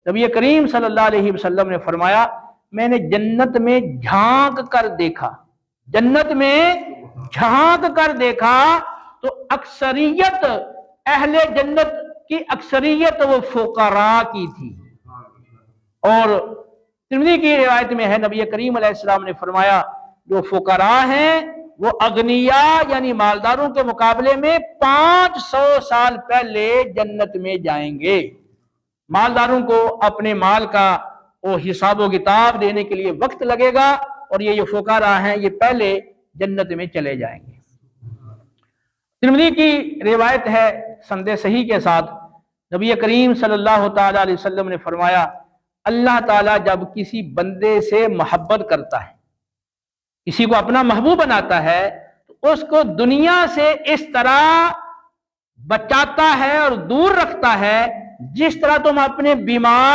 نبی کریم صلی اللہ علیہ وسلم نے فرمایا میں نے جنت میں جھانک کر دیکھا، جنت میں جھانک کر دیکھا تو اکثریت اہل جنت کی اکثریت وہ فقراء کی تھی۔ اور ترمذی کی روایت میں ہے نبی کریم علیہ السلام نے فرمایا جو فقراء ہیں وہ اغنیاء یعنی مالداروں کے مقابلے میں 500 سال پہلے جنت میں جائیں گے۔ مالداروں کو اپنے مال کا وہ حساب و کتاب دینے کے لیے وقت لگے گا، اور یہ جو فقراء ہیں یہ پہلے جنت میں چلے جائیں گے۔ ترمذی کی روایت ہے سند صحیح کے ساتھ، نبی کریم صلی اللہ تعالی علیہ وسلم نے فرمایا اللہ تعالیٰ جب کسی بندے سے محبت کرتا ہے، کسی کو اپنا محبوب بناتا ہے، تو اس کو دنیا سے اس طرح بچاتا ہے اور دور رکھتا ہے جس طرح تم اپنے بیمار